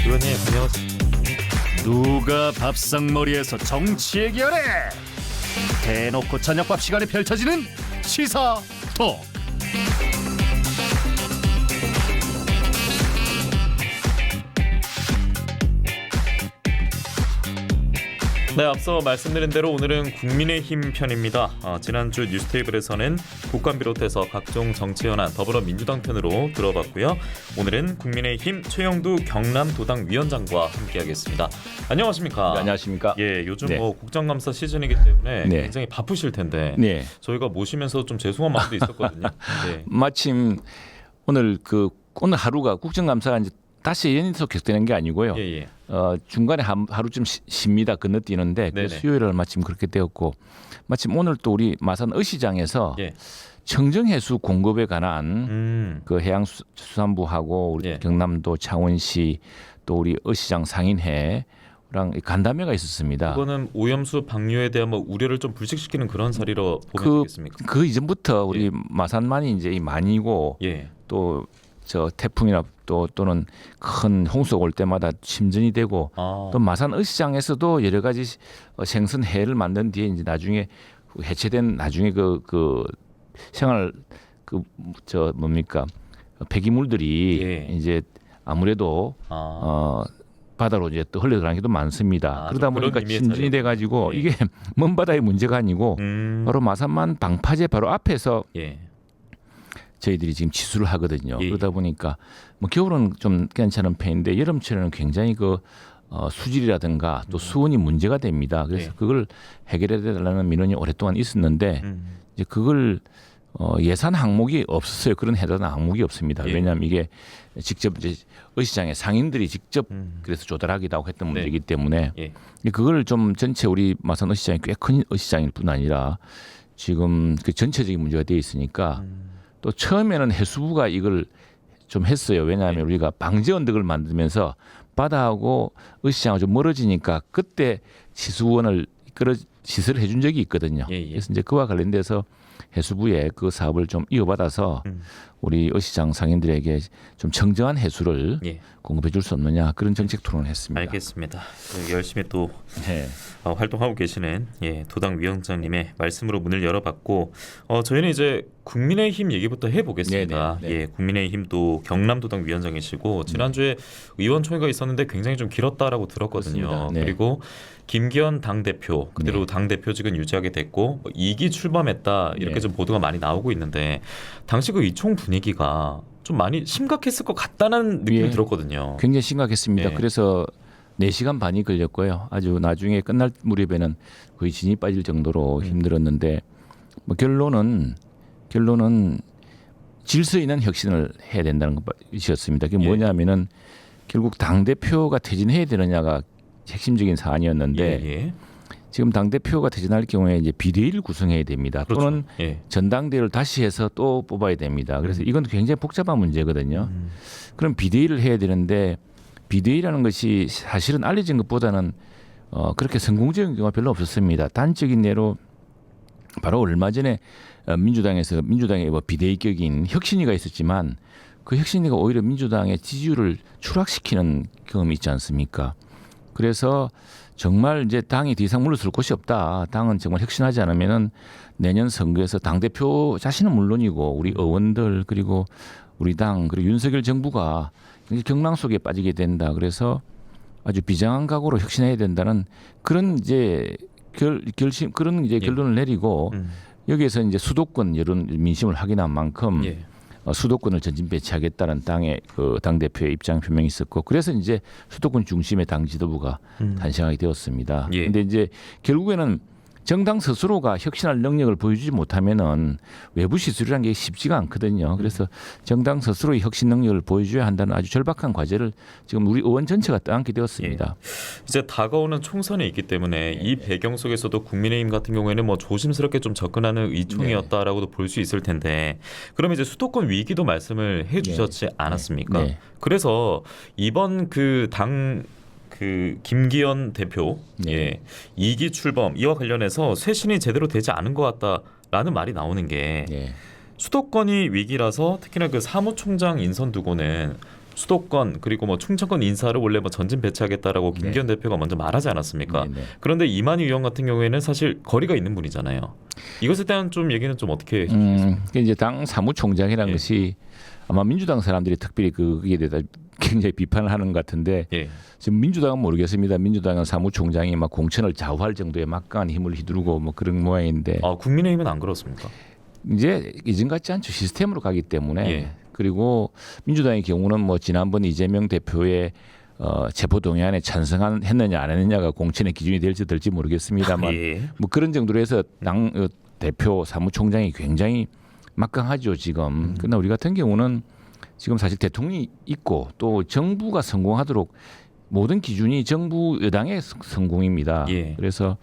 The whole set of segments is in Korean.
의원님 안녕하세요. 누가 밥상머리에서 정치 얘기하래? 대놓고 저녁밥 시간에 펼쳐지는 시사톡. 네, 앞서 말씀드린 대로 오늘은 국민의힘 편입니다. 지난주 뉴스테이블에서는 국감 비롯해서 각종 정치 현안 더불어민주당 편으로 들어봤고요. 오늘은 국민의힘 최영두 경남도당 위원장과 함께하겠습니다. 안녕하십니까? 네, 안녕하십니까? 예, 요즘 네. 국정감사 시즌이기 때문에 네. 굉장히 바쁘실 텐데 네. 저희가 모시면서 좀 죄송한 마음도 있었거든요. 네. 마침 오늘 오늘 하루가 국정감사가 이제 다시 연이서 계속되는 게 아니고요. 예. 중간에 하루쯤 쉽니다. 건너뛰는데 네네. 수요일을 마침 그렇게 되었고 마침 오늘 또 우리 마산 어시장에서 예. 청정해수 공급에 관한 그 해양수산부하고 우리 예. 경남도 창원시 또 우리 어시장 상인회랑 간담회가 있었습니다. 그거는 오염수 방류에 대한 우려를 좀 불식시키는 그런 자리로 보면 되겠습니까? 그 이전부터 우리 예. 마산만이 이제 이 만이고 예. 또 저 태풍이나 또는 큰 홍수가 올 때마다 심전이 되고 또 마산 어시장에서도 여러 가지 생선 해를 만든 뒤에 이제 나중에 해체된 나중에 그 생활 폐기물들이 예. 이제 아무래도 바다로 이제 또 흘러들어가는 게 또 많습니다. 그러다 보니까 심전이 돼가지고 예. 이게 먼 바다의 문제가 아니고 바로 마산만 방파제 바로 앞에서 예. 저희들이 지금 치수를 하거든요. 예. 그러다 보니까 겨울은 좀 괜찮은 편인데 여름철에는 굉장히 수질이라든가 또 수온이 문제가 됩니다. 그래서 예. 그걸 해결해 달라는 민원이 오랫동안 있었는데 이제 그걸 예산 항목이 없었어요. 그런 해당 항목이 없습니다. 예. 왜냐하면 이게 직접 이제 어시장의 상인들이 직접 그래서 조달하기도 하고 했던 문제이기 때문에 예. 그걸 좀 전체 우리 마산 어시장이 꽤 큰 어시장일 뿐 아니라 지금 그 전체적인 문제가 되어 있으니까 또 처음에는 해수부가 이걸 좀 했어요. 왜냐하면 우리가 방제 언덕을 만들면서 바다하고 어시장하고 좀 멀어지니까 그때 시수원을 시설을 해준 적이 있거든요. 예. 그래서 이제 그와 관련돼서 해수부에 그 사업을 좀 이어받아서 우리 어시장 상인들에게 좀 청정한 해수를 예. 공급해 줄 수 없느냐 그런 정책 토론을 했습니다. 알겠습니다. 열심히 또 네. 활동하고 계시는 도당 위원장님의 말씀으로 문을 열어봤고 저희는 이제 국민의힘 얘기부터 해보겠습니다. 네네. 예, 국민의힘도 경남도당 위원장이시고 지난주에 의원총회가 있었는데 굉장히 좀 길었다라고 들었거든요. 그렇습니다. 네. 그리고 김기현 당대표 그대로 당대표직은 유지하게 됐고 2기 출범했다 이렇게 네. 좀 보도가 많이 나오고 있는데 당시 그 의총 분위기가 좀 많이 심각했을 것 같다는 느낌이 예. 들었거든요. 굉장히 심각했습니다. 예. 그래서 4시간 반이 걸렸고요. 아주 나중에 끝날 무렵에는 거의 진이 빠질 정도로 힘들었는데 결론은 질서 있는 혁신을 해야 된다는 것이었습니다. 그게 뭐냐면은 결국 당대표가 퇴진해야 되느냐가 핵심적인 사안이었는데 예. 지금 당대표가 퇴진할 경우에 이제 비대위를 구성해야 됩니다. 그렇죠. 또는 예. 전당대회를 다시 해서 또 뽑아야 됩니다. 그래서 이건 굉장히 복잡한 문제거든요. 그럼 비대위를 해야 되는데 비대위라는 것이 사실은 알려진 것보다는 그렇게 성공적인 경우가 별로 없었습니다. 단적인 예로 바로 얼마 전에 민주당의 비대위격인 혁신위가 있었지만 그 혁신위가 오히려 민주당의 지지율을 추락시키는 경험이 있지 않습니까? 그래서 정말 이제 당이 더 이상 물러설 곳이 없다. 당은 정말 혁신하지 않으면은 내년 선거에서 당 대표 자신은 물론이고 우리 의원들 그리고 우리 당 그리고 윤석열 정부가 경랑 속에 빠지게 된다. 그래서 아주 비장한 각오로 혁신해야 된다는 그런 이제 결론을 내리고 여기에서 이제 수도권 여론 민심을 확인한 만큼 수도권을 전진 배치하겠다는 당의 당 대표의 입장 표명이 있었고 그래서 이제 수도권 중심의 당 지도부가 탄생하게 되었습니다. 그런데 이제 결국에는 정당 스스로가 혁신할 능력을 보여주지 못하면은 외부 시술이라는 게 쉽지가 않거든요. 그래서 정당 스스로의 혁신 능력을 보여줘야 한다는 아주 절박한 과제를 지금 우리 의원 전체가 떠안게 되었습니다. 이제 다가오는 총선이 있기 때문에 이 배경 속에서도 국민의힘 같은 경우에는 조심스럽게 좀 접근하는 의총이었다라고도 볼 수 있을 텐데 그러면 이제 수도권 위기도 말씀을 해주셨지 않았습니까? 네. 그래서 이번 김기현 대표 2기 출범 이와 관련해서 쇄신이 제대로 되지 않은 것 같다라는 말이 나오는 게 수도권이 위기라서 특히나 그 사무총장 인선 두고는 수도권 그리고 뭐 충청권 인사를 원래 뭐 전진 배치하겠다라고 김기현 대표가 먼저 말하지 않았습니까? 네, 네. 그런데 이만희 의원 같은 경우에는 사실 거리가 있는 분이잖아요. 이것에 대한 좀 얘기는 좀 어떻게 해주시겠어요? 이제 당 사무총장이라는 예. 것이 아마 민주당 사람들이 특별히 그에 대해서 굉장히 비판을 하는 것 같은데 예. 지금 민주당은 모르겠습니다. 민주당은 사무총장이 막 공천을 좌우할 정도의 막강한 힘을 휘두르고 뭐 그런 모양인데 아, 국민의힘은 안 그렇습니까? 이제 이전 같지 않죠. 시스템으로 가기 때문에 예. 그리고 민주당의 경우는 뭐 지난번 이재명 대표의 체포동의안에 찬성했느냐 안 했느냐가 공천의 기준이 될지 모르겠습니다만 예. 뭐 그런 정도로 해서 당 대표 사무총장이 굉장히 막강하죠 지금. 그러나 우리 같은 경우는 지금 사실 대통령이 있고 또 정부가 성공하도록 모든 기준이 정부 여당의 성공입니다. 예. 그래서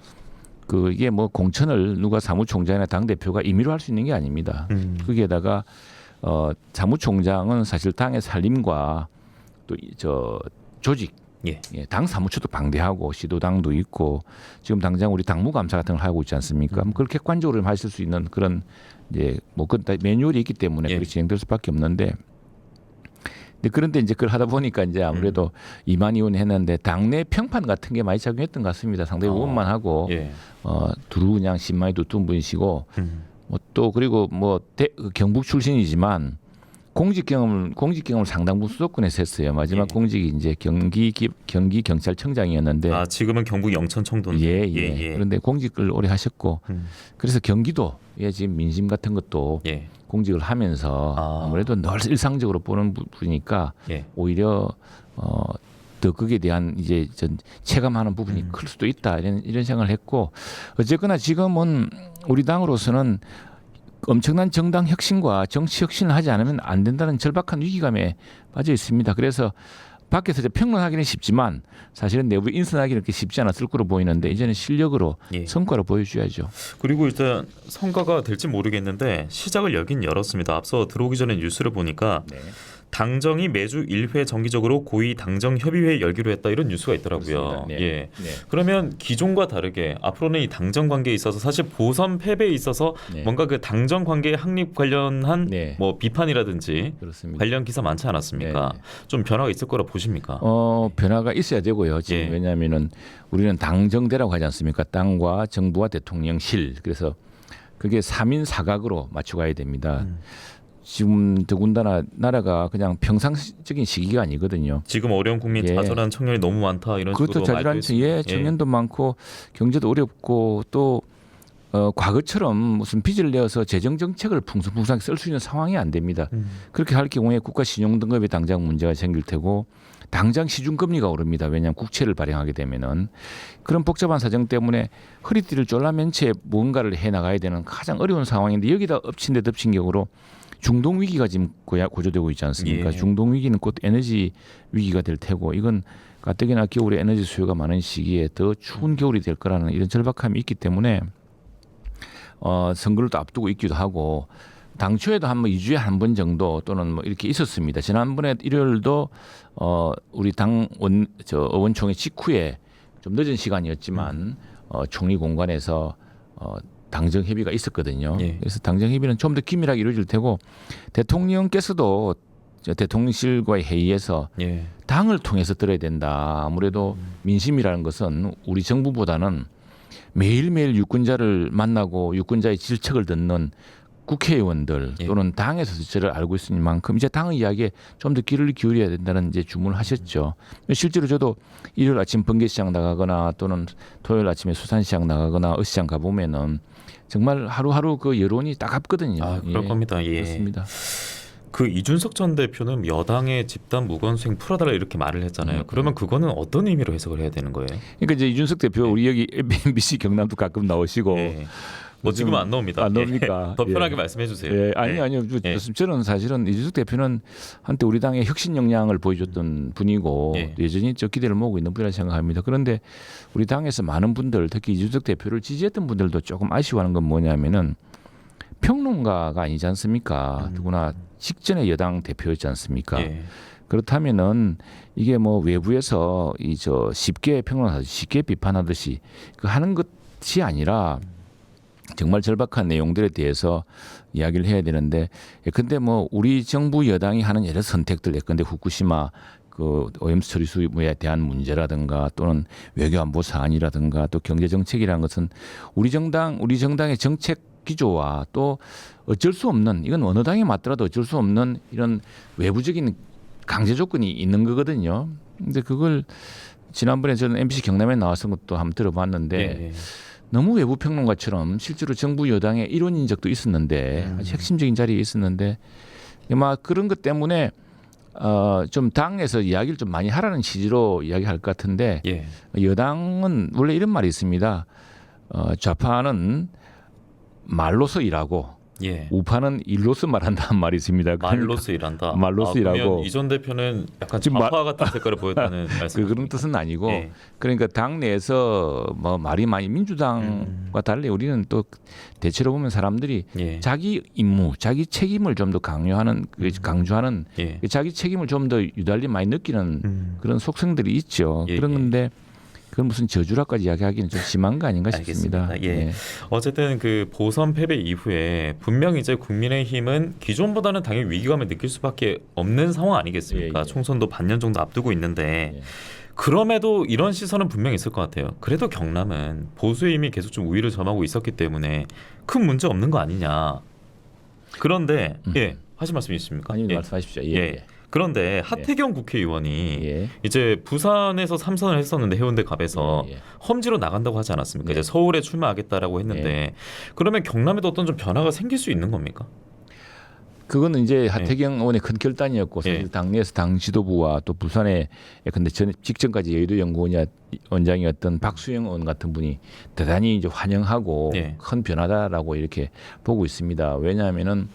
이게 뭐 공천을 누가 사무총장이나 당 대표가 임의로 할 수 있는 게 아닙니다. 거기에다가 사무총장은 사실 당의 살림과 또 저 조직, 예. 예, 당 사무처도 방대하고 시도당도 있고 지금 당장 우리 당무감사 같은 걸 하고 있지 않습니까? 그걸 객관적으로 하실 수 있는 그런 이제 뭐 그 매뉴얼이 있기 때문에 예. 그렇게 진행될 수밖에 없는데. 그런데 이제 그걸 하다 보니까 이제 아무래도 이만희 의원이 했는데 당내 평판 같은 게 많이 작용했던 것 같습니다. 상당히 원만하고 예. 두루 그냥 신만이 두툼 분이시고 뭐 또 그리고 뭐 경북 출신이지만 공직 경험을 상당 부분 수도권에서 했어요. 마지막 예. 공직이 이제 경기 경찰청장이었는데 아, 지금은 경북 영천 청도인데. 예. 그런데 공직을 오래 하셨고 그래서 경기도에 지금 민심 같은 것도 예. 공직을 하면서 아. 아무래도 늘 일상적으로 보는 분이니까 예. 오히려 더 거기에 대한 이제 전 체감하는 부분이 클 수도 있다 이런 생각을 했고 어쨌거나 지금은 우리 당으로서는 엄청난 정당 혁신과 정치 혁신을 하지 않으면 안 된다는 절박한 위기감에 빠져 있습니다. 그래서 밖에서 이제 평론하기는 쉽지만 사실은 내부 인선하기는 그렇게 쉽지 않았을 거로 보이는데 이제는 실력으로 예. 성과로 보여줘야죠. 그리고 일단 성과가 될지 모르겠는데 시작을 열긴 열었습니다. 앞서 들어오기 전에 뉴스를 보니까 당정이 매주 1회 정기적으로 고위 당정 협의회 열기로 했다 이런 뉴스가 있더라고요. 그렇습니다. 네. 예. 네. 그러면 기존과 다르게 앞으로는 이 당정 관계에 있어서 사실 보선 패배에 있어서 네. 뭔가 그 당정 관계 확립 관련한 네. 뭐 비판이라든지 그렇습니다. 관련 기사 많지 않았습니까? 네. 좀 변화가 있을 거라 보십니까? 변화가 있어야 되고요. 지금 예. 왜냐하면은 우리는 당정대라고 하지 않습니까? 당과 정부와 대통령실. 그래서 그게 3인 사각으로 맞춰가야 됩니다. 지금 더군다나 나라가 그냥 평상적인 시기가 아니거든요. 지금 어려운 국민 예. 자살하는 청년이 너무 많다 이런 그것도 식으로 말도 자잘한 있습니다. 청년도 많고 경제도 어렵고 또 과거처럼 무슨 빚을 내어서 재정 정책을 풍성풍성하게 쓸 수 있는 상황이 안 됩니다. 그렇게 할 경우에 국가 신용 등급에 당장 문제가 생길 테고 당장 시중 금리가 오릅니다. 왜냐하면 국채를 발행하게 되면은 그런 복잡한 사정 때문에 허리띠를 졸라맨 채 뭔가를 해 나가야 되는 가장 어려운 상황인데 여기다 엎친 데 덮친 격으로 중동 위기가 지금 고조되고 있지 않습니까? 예. 중동 위기는 곧 에너지 위기가 될 테고 이건 가뜩이나 겨울에 에너지 수요가 많은 시기에 더 추운 겨울이 될 거라는 이런 절박함이 있기 때문에 선거를 또 앞두고 있기도 하고 당초에도 한번 2주에 한 번 정도 또는 뭐 이렇게 있었습니다. 지난번에 일요일도 우리 당 의원총회 직후에 좀 늦은 시간이었지만 총리 공간에서 당정 협의가 있었거든요. 예. 그래서 당정 협의는 좀 더 긴밀하게 이루어질 테고 대통령께서도 대통령실과의 회의에서 예. 당을 통해서 들어야 된다. 아무래도 민심이라는 것은 우리 정부보다는 매일매일 유권자를 만나고 유권자의 질책을 듣는 국회의원들 예. 또는 당에서 저를 알고 있을 만큼 이제 당의 이야기에 좀 더 귀를 기울여야 된다는 이제 주문을 하셨죠. 실제로 저도 일요일 아침 번개시장 나가거나 또는 토요일 아침에 수산시장 나가거나 어시장 가보면은 정말 하루하루 그 여론이 따갑거든요. 아, 그럴 겁니다. 예. 그렇습니다. 그 이준석 전 대표는 여당의 집단 무건수행 풀어달라 이렇게 말을 했잖아요. 그러면 그거는 어떤 의미로 해석을 해야 되는 거예요? 그러니까 이제 이준석 대표 우리 여기 MBC 경남도 가끔 나오시고 예. 뭐 지금 안 나옵니다. 안 나옵니까? 예. 더 편하게 예. 말씀해 주세요. 예, 아니요. 예. 저는 사실은 이준석 대표는 한때 우리 당의 혁신 역량을 보여줬던 분이고 예. 여전히 저 기대를 모으고 있는 분이라 생각합니다. 그런데 우리 당에서 많은 분들, 특히 이준석 대표를 지지했던 분들도 조금 아쉬워하는 건 뭐냐면은 평론가가 아니지 않습니까? 누구나 직전의 여당 대표였지 않습니까? 예. 그렇다면은 이게 뭐 외부에서 쉽게 평론하듯이 쉽게 비판하듯이 그 하는 것이 아니라 정말 절박한 내용들에 대해서 이야기를 해야 되는데, 근데 뭐 우리 정부 여당이 하는 여러 선택들, 예컨대 후쿠시마 그 오염수 처리수에 대한 문제라든가 또는 외교안보 사안이라든가 또 경제 정책이라는 것은 우리 정당의 정책 기조와 또 어쩔 수 없는, 이건 어느 당이 맞더라도 어쩔 수 없는 이런 외부적인 강제 조건이 있는 거거든요. 근데 그걸 지난번에 저는 MBC 경남에 나왔던 것도 한번 들어봤는데 예. 너무 외부 평론가처럼 실제로 정부 여당의 일원인 적도 있었는데 아주 핵심적인 자리에 있었는데 막 그런 것 때문에 좀 당에서 이야기를 좀 많이 하라는 취지로 이야기할 것 같은데 예. 여당은 원래 이런 말이 있습니다. 좌파는 말로서 일하고 예. 우파는 일로서 말한다는 말이 있습니다. 말로서 일한다. 말로서 일하고. 그러면 이전 대표는 약간 지금 좌파 같은 색깔을 보였다는 말씀. 그런 뜻은 아니고 예. 그러니까 당 내에서 뭐 말이 많이 민주당과 달리 우리는 또 대체로 보면 사람들이 예. 자기 임무, 자기 책임을 좀 더 강조하는 예. 자기 책임을 좀 더 유달리 많이 느끼는 그런 속성들이 있죠. 예, 그런 예. 건데 그건 무슨 저주라까지 이야기하기는 좀 심한 거 아닌가 싶습니다. 알겠습니다. 예. 어쨌든 그 보선 패배 이후에 분명 이제 국민의힘은 기존보다는 당연히 위기감을 느낄 수밖에 없는 상황 아니겠습니까? 예, 예. 총선도 반년 정도 앞두고 있는데 예. 그럼에도 이런 시선은 분명히 있을 것 같아요. 그래도 경남은 보수의 힘이 계속 좀 우위를 점하고 있었기 때문에 큰 문제 없는 거 아니냐. 그런데 예, 하실 말씀 있습니까? 아니 예. 말씀하십시오. 예. 예. 그런데 하태경 국회의원이 예. 이제 부산에서 3선을 했었는데 해운대 갑에서 예. 험지로 나간다고 하지 않았습니까? 네. 이제 서울에 출마하겠다라고 했는데 그러면 경남에도 어떤 좀 변화가 생길 수 있는 겁니까? 그거는 이제 하태경 의원의 큰 결단이었고 사실 예. 당내에서 당 지도부와 또 부산에 근데 전 직전까지 여의도 연구원장이었던 박수영 의원 같은 분이 대단히 이제 환영하고 예. 큰 변화다라고 이렇게 보고 있습니다. 왜냐하면은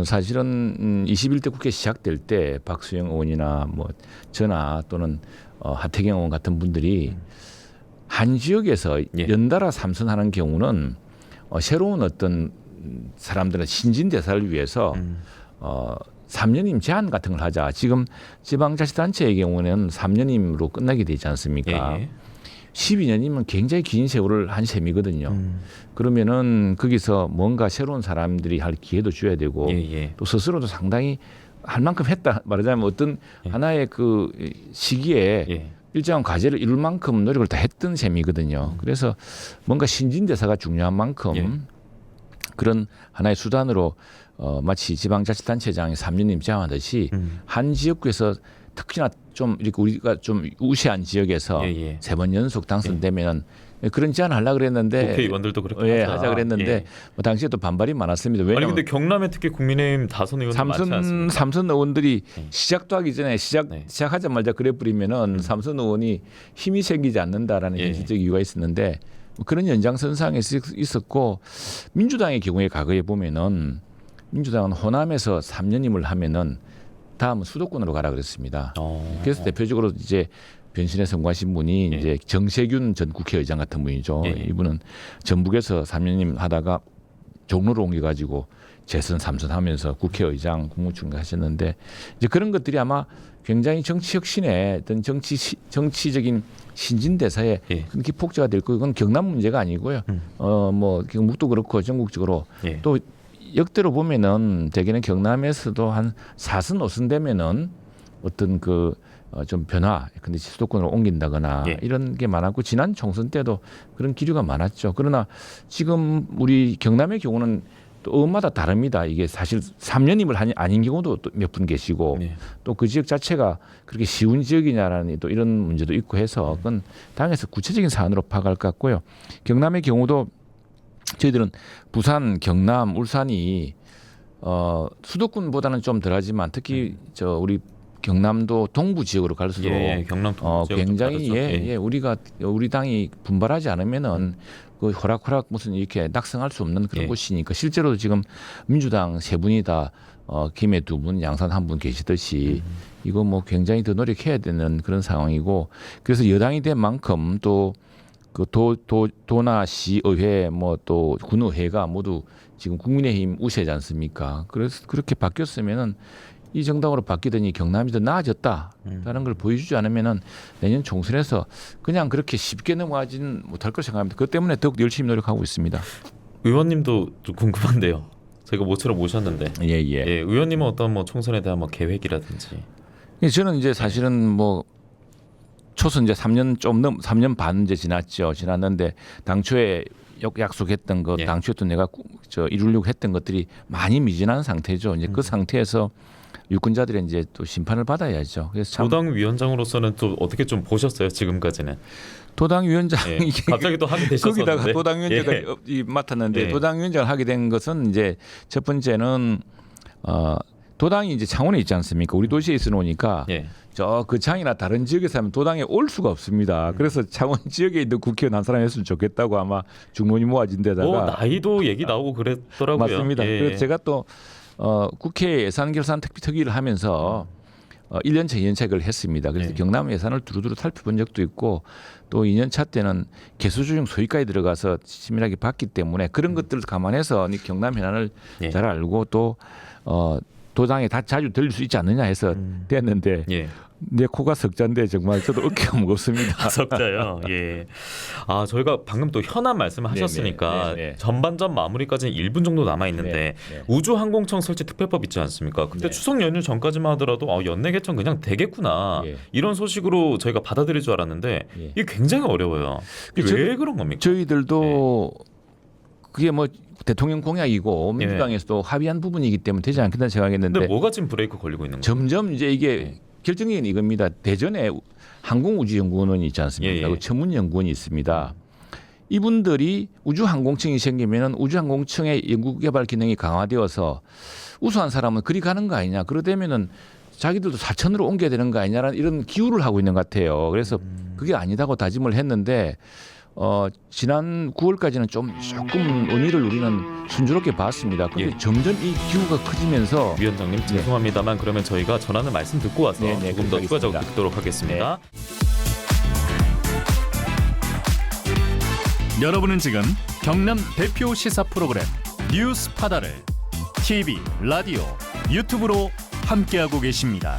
사실은 21대 국회 시작될 때 박수영 의원이나 뭐 저나 또는 하태경 의원 같은 분들이 한 지역에서 예. 연달아 삼선하는 경우는 새로운 어떤 사람들은 신진 대사를 위해서 3년임 제한 같은 걸 하자. 지금 지방자치단체의 경우는 3년임으로 끝나게 되지 않습니까? 예. 12년이면 굉장히 긴 세월을 한 셈이거든요. 그러면은 거기서 뭔가 새로운 사람들이 할 기회도 줘야 되고 예. 또 스스로도 상당히 할 만큼 했다. 말하자면 어떤 하나의 그 시기에 예. 일정한 과제를 이룰 만큼 노력을 다 했던 셈이거든요. 그래서 뭔가 신진대사가 중요한 만큼 예. 그런 하나의 수단으로 마치 지방자치단체장이 3년임 제한하듯이 한 지역구에서 특히나 좀 이렇게 우리가 좀 우세한 지역에서 예. 3번 연속 당선되면은 그런 제안을 하려고 그랬는데 국회의원들도 그렇게 하자 그랬는데 예. 뭐 당시에 또 반발이 많았습니다. 아니 왜냐하면 근데 경남에 특히 국민의힘 다선 의원들 많지 않습니까? 삼선 의원들이 시작도 하기 전에 네. 시작하자마자 그래 버리면은 삼선 의원이 힘이 생기지 않는다라는 예. 현실적 이유가 있었는데 뭐 그런 연장선상에 있었고 민주당의 경우에 과거에 보면은 민주당은 호남에서 3년임을 하면은 다음은 수도권으로 가라 그랬습니다. 그래서 대표적으로 이제 변신에 성공하신 분이 예. 이제 정세균 전 국회의장 같은 분이죠. 예. 이분은 전북에서 3년임 하다가 종로로 옮겨가지고 재선 3선 하면서 국회의장, 국무총리 하셨는데 이제 그런 것들이 아마 굉장히 정치 혁신의 어떤 정치적인 신진대사에 예. 큰 기폭제가 될 거고 그건 경남 문제가 아니고요. 뭐 경북도 그렇고 전국적으로 예. 또 역대로 보면은 대개는 경남에서도 한 4선 5선 되면은 어떤 그 좀 변화, 근데 수도권으로 옮긴다거나 예. 이런 게 많았고 지난 총선 때도 그런 기류가 많았죠. 그러나 지금 우리 경남의 경우는 또 의원마다 다릅니다. 이게 사실 3년임을 아닌 경우도 또 몇 분 계시고 예. 또 그 지역 자체가 그렇게 쉬운 지역이냐라는 또 이런 문제도 있고 해서 그건 당에서 구체적인 사안으로 파악할 것 같고요. 경남의 경우도 저희들은 부산, 경남, 울산이 수도권보다는 좀 덜하지만 특히 저 우리 경남도 동부 지역으로 갈수록 경남 동부 지역도 굉장히 다르죠. 우리 당이 분발하지 않으면은 그 호락호락 무슨 이렇게 낙성할 수 없는 그런 예. 곳이니까 실제로 지금 민주당 세 분이 다 김해 두 분, 양산 한 분 계시듯이 이거 뭐 굉장히 더 노력해야 되는 그런 상황이고 그래서 여당이 된 만큼 또 그 도나 시의회 뭐 또 군의회가 모두 지금 국민의힘 우세지 않습니까? 그래서 그렇게 바뀌었으면은 이 정당으로 바뀌더니 경남이 더 나아졌다라는 걸 보여주지 않으면은 내년 총선에서 그냥 그렇게 쉽게 넘어가지는 못할 걸 생각합니다. 그것 때문에 더욱 열심히 노력하고 있습니다. 의원님도 좀 궁금한데요. 저희가 모처럼 모셨는데 예. 예, 의원님은 어떤 뭐 총선에 대한 뭐 계획이라든지 저는 이제 사실은 뭐 초선 이제 3년 반 이제 지났는데 당초에 약속했던 것, 예. 당초에 또 내가 이루려고 했던 것들이 많이 미진한 상태죠. 이제 그 상태에서 유권자들의 이제 또 심판을 받아야죠. 그래서 참 도당 위원장으로서는 또 어떻게 좀 보셨어요 지금까지는? 도당 위원장 예. 이게 갑자기 또 하게 되셨었는데 거기다가 도당 위원장을 예. 맡았는데 예. 도당 위원장을 하게 된 것은 이제 첫 번째는 도당이 이제 창원에 있지 않습니까? 우리 도시에 있어 놓으니까 예. 저 그 창이나 다른 지역에서 하면 도당에 올 수가 없습니다. 그래서 창원 지역에 있는 국회의원 한 사람 했으면 좋겠다고 아마 중론이 모아진 데다가 뭐 나이도 얘기 나오고 그랬더라고요. 맞습니다. 예. 그래서 제가 또 국회 예산 결산 특위를 하면서 1년차, 2년차 그걸 했습니다. 그래서 예. 경남 예산을 두루두루 살펴본 적도 있고 또 2년차 때는 개수조정 소위까지 들어가서 치밀하게 봤기 때문에 그런 것들을 감안해서 이 경남 현안을 예. 잘 알고 또 도당에 다 자주 들릴 수 있지 않느냐 해서 됐는데 예. 내 코가 석자인데 정말 저도 어깨가 무겁습니다. 석자요. 예. 아 저희가 방금 또 현안 말씀하셨으니까 네네. 전반전 마무리까지는 1분 정도 남아 있는데 네. 우주항공청 설치 특별법 있지 않습니까? 그때 네. 추석 연휴 전까지만 하더라도 연내 개천 그냥 되겠구나 예. 이런 소식으로 저희가 받아들일 줄 알았는데 예. 이게 굉장히 어려워요. 이게 왜 그런 겁니까? 저희들도 그게 뭐 대통령 공약이고 민주당에서도 합의한 부분이기 때문에 되지 않겠다는 생각했는데 근데 뭐가 지금 브레이크 걸리고 있는 거예요? 점점 이제 이게 결정적인 이겁니다. 대전에 항공우주연구원이 있지 않습니까? 예, 예. 그리고 천문연구원이 있습니다. 이분들이 우주항공청이 생기면 우주항공청의 연구개발 기능이 강화되어서 우수한 사람은 그리 가는 거 아니냐. 그러다면은 자기들도 사천으로 옮겨야 되는 거 아니냐라는 이런 기우를 하고 있는 것 같아요. 그래서 그게 아니다고 다짐을 했는데 지난 9월까지는 조금 의미를 우리는 순조롭게 봤습니다. 그런데 예. 점점 이 기우가 커지면서 위원장님 죄송합니다만 그러면 저희가 전하는 말씀 듣고 와서 네, 네, 조금 더 그렇게 추가적으로 하겠습니다. 듣도록 하겠습니다. 여러분은 지금 경남 대표 시사 프로그램 뉴스파다를 TV, 라디오, 유튜브로 함께하고 계십니다.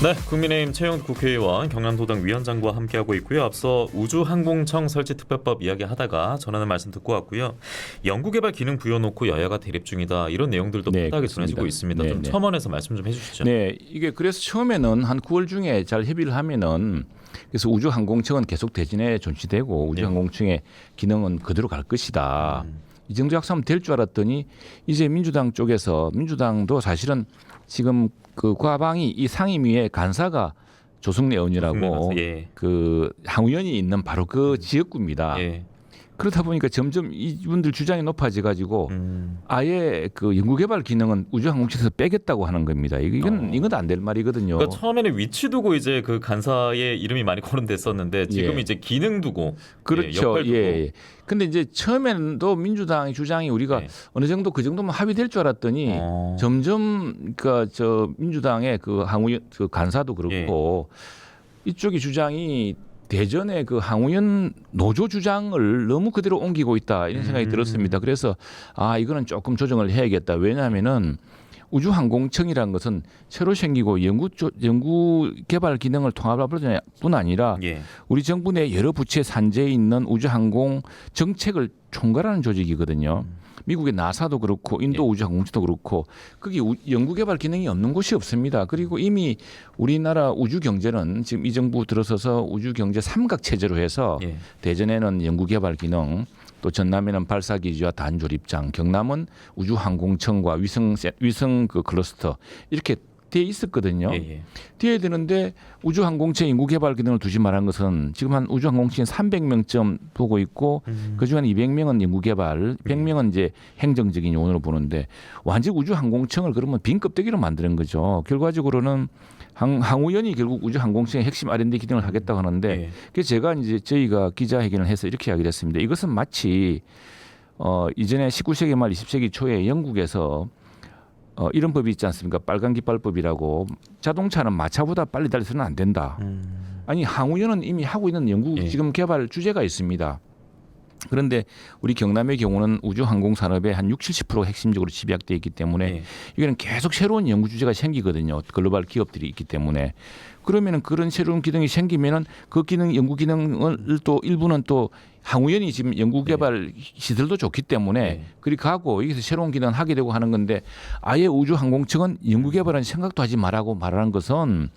네, 국민의힘 최영두 국회의원 경남도당 위원장과 함께하고 있고요. 앞서 우주항공청 설치 특별법 이야기하다가 전하는 말씀 듣고 왔고요. 연구개발 기능 부여놓고 여야가 대립 중이다. 이런 내용들도 네, 뻔하게 그렇습니다. 전해지고 있습니다. 네, 좀 네. 첨언해서 말씀 좀 해주시죠. 네, 이게 그래서 처음에는 한 9월 중에 잘 협의를 하면은 그래서 우주항공청은 계속 대전에 존치되고 우주항공청의 기능은 그대로 갈 것이다. 이 정도 약속하면 될 줄 알았더니 이제 민주당 쪽에서 민주당도 사실은 지금 그 과방이 이 상임위의 간사가 조승래 의원이라고 예. 그 항의원이 있는 바로 그 지역구입니다. 예. 그러다 보니까 점점 이분들 주장이 높아져 가지고 음. 아예 그 연구개발 기능은 우주항공청에서 빼겠다고 하는 겁니다. 이건 안 될 말이거든요. 그러니까 처음에는 위치 두고 이제 그 간사의 이름이 많이 거론됐었는데 지금 예. 이제 기능 두고 그렇죠. 역할 두고 예. 근데 이제 처음에는 민주당의 주장이 우리가 네. 어느 정도 그 정도면 합의될 줄 알았더니 점점 그저 민주당의 그 항우연 그 간사도 그렇고 이쪽의 주장이 대전의 그 항우연 노조 주장을 너무 그대로 옮기고 있다 이런 생각이 들었습니다. 그래서 이거는 조금 조정을 해야겠다. 왜냐하면은 우주항공청이라는 것은 새로 생기고 연구 개발 기능을 통합할 뿐 아니라 예. 우리 정부 내 여러 부처에 산재해 있는 우주항공 정책을 총괄하는 조직이거든요. 미국의 나사도 그렇고 인도 우주항공청도 그렇고 거기 연구개발 기능이 없는 곳이 없습니다. 그리고 이미 우리나라 우주 경제는 지금 이 정부 들어서서 우주 경제 삼각 체제로 해서 예. 대전에는 연구개발 기능, 또 전남에는 발사기지와 단조립장, 경남은 우주항공청과 위성 그 클러스터 이렇게 돼 있었거든요. 예. 돼야 되는데 우주항공청 연구개발 기능을 두지 말한 것은 지금 한 우주항공청이 300명쯤 보고 있고 그중에 200명은 연구개발, 100명은 이제 행정적인 요원으로 보는데 완전 우주항공청을 그러면 빈 껍데기로 만드는 거죠. 결과적으로는 항우연이 결국 우주항공청의 핵심 R&D 기능을 하겠다고 하는데 예. 그래서 제가 이제 저희가 기자회견을 해서 이렇게 이야기를 했습니다. 이것은 마치 이전에 19세기 말 20세기 초에 영국에서 이런 법이 있지 않습니까? 빨간 깃발법이라고 자동차는 마차보다 빨리 달려서는 안 된다. 아니 항우연은 이미 하고 있는 연구 예. 지금 개발 주제가 있습니다. 그런데 우리 경남의 경우는 우주 항공 산업의 한 60-70%가 핵심적으로 집약돼 있기 때문에 네. 이거는 계속 새로운 연구 주제가 생기거든요. 글로벌 기업들이 있기 때문에 그러면은 그런 새로운 기능이 생기면은 그 기능 연구 기능을 또 일부는 또 항우연이 지금 연구개발 시설도 좋기 때문에 네. 그리 가고 여기서 새로운 기능을 하게 되고 하는 건데 아예 우주항공청은 연구개발은 생각도 하지 말라고 말하는 것은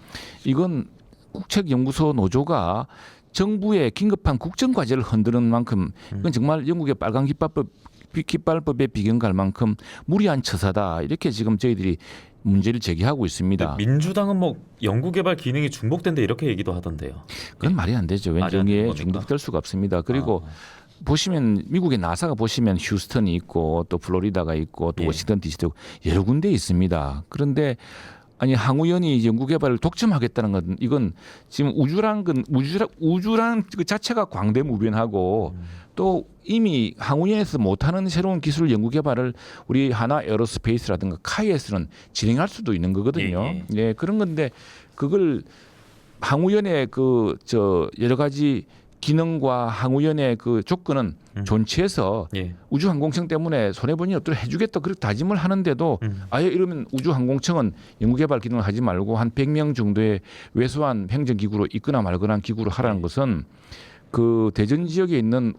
이건 국책연구소 노조가 정부의 긴급한 국정과제를 흔드는 만큼 이건 정말 영국의 빨간 깃발법에 비견갈 만큼 무리한 처사다 이렇게 지금 저희들이 문제를 제기하고 있습니다. 민주당은 뭐 연구개발 기능이 중복된다 이렇게 얘기도 하던데요. 그건 말이 안 되죠. 말이 안 되는 왠지 겁니까? 중복될 수가 없습니다. 그리고 보시면 미국의 나사가 보시면 휴스턴이 있고 또 플로리다가 있고 또 예. 워싱턴 DC도 있고 여러 군데 있습니다. 그런데 아니 항우연이 연구개발을 독점하겠다는 건 이건 지금 우주란 그 자체가 광대무변하고 또 이미 항우연에서 못하는 새로운 기술 연구개발을 우리 하나 에어로스페이스라든가 카이에스는 진행할 수도 있는 거거든요. 예, 예, 그런 건데 그걸 항우연의 그 저 여러 가지 기능과 항우연의 그 조건은 존치해서 예. 우주항공청 때문에 손해보니 없도록 해주겠다 그렇게 다짐을 하는데도 아예 이러면 우주항공청은 연구개발 기능을 하지 말고 한 100명 정도의 왜소한 행정기구로 있거나 말거나 한 기구로 하라는 것은 그 대전 지역에 있는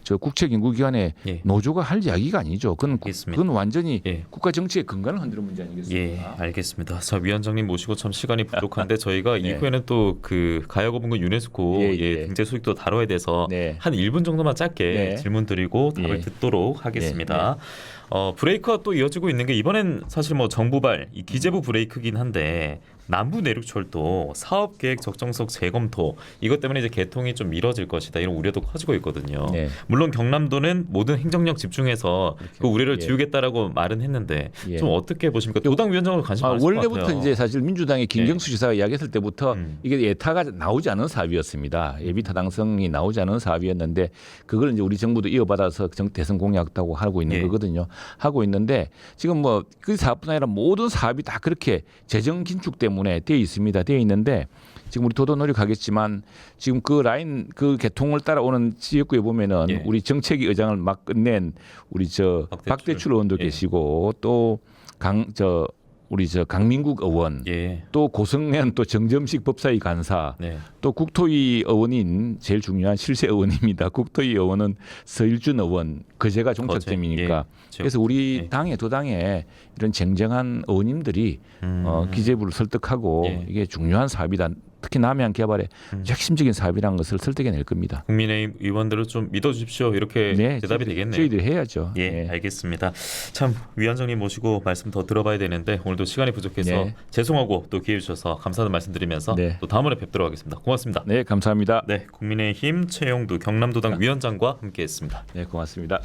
저 국책연구기관의 예. 노조가 할 이야기가 아니죠. 알겠습니다. 그건 완전히 예. 국가 정치의 근간을 흔드는 문제 예, 아니겠습니까? 알겠습니다. 자, 위원장님 모시고 참 시간이 부족한데 저희가 네. 이후에는 또 그 가야고분군 유네스코 예, 예. 경제 수익도 다뤄야 돼서 네. 한 1분 정도만 짧게 네. 질문 드리고 답을 예. 듣도록 하겠습니다. 브레이크가 또 이어지고 있는 게 이번엔 사실 뭐 정부발 이 기재부 브레이크긴 한데 남부 내륙철도 사업 계획 적정성 재검토 이것 때문에 이제 개통이 좀 미뤄질 것이다 이런 우려도 커지고 있거든요. 네. 물론 경남도는 모든 행정력 집중해서 그 우려를 예. 지우겠다라고 말은 했는데 예. 좀 어떻게 보십니까? 도당 위원장으로 관심 많으실 것 원래부터 같아요. 이제 사실 민주당의 김경수 지사가 이야기했을 때부터 이게 예타가 나오지 않은 사업이었습니다. 예비 타당성이 나오지 않은 사업이었는데 그걸 이제 우리 정부도 이어받아서 대선 공약다고 하고 있는 예. 거거든요. 하고 있는데 지금 뭐 그 사업뿐 아니라 모든 사업이 다 그렇게 재정 긴축 때문에 되어 있습니다. 되어 있는데 지금 우리 도도 노력하겠지만 지금 그 라인 그 개통을 따라오는 지역구에 보면은 예. 우리 정책위 의장을 막 끝낸 우리 저 박대출 의원도 예. 계시고 또 우리 강민국 의원 예. 또 고성년 또 정점식 법사위 간사 네. 또 국토위 의원인 제일 중요한 실세 의원입니다. 국토위 의원은 서일준 의원 그제가 종착점이니까 예. 그래서 우리 예. 당에 도당에 이런 쟁쟁한 의원님들이 기재부를 설득하고 예. 이게 중요한 사업이다. 특히 남해안 개발의 핵심적인 사업이라는 것을 설득해낼 겁니다. 국민의힘 의원들을 좀 믿어주십시오. 이렇게 대답이 되겠네요. 저희들이 해야죠. 예, 알겠습니다. 참 위원장님 모시고 말씀 더 들어봐야 되는데 오늘도 시간이 부족해서 네. 죄송하고 또 기회 주셔서 감사하다는 말씀드리면서 네. 또 다음번에 뵙도록 하겠습니다. 고맙습니다. 네, 감사합니다. 네, 국민의힘 최영두 경남도당 위원장과 함께했습니다. 네, 고맙습니다.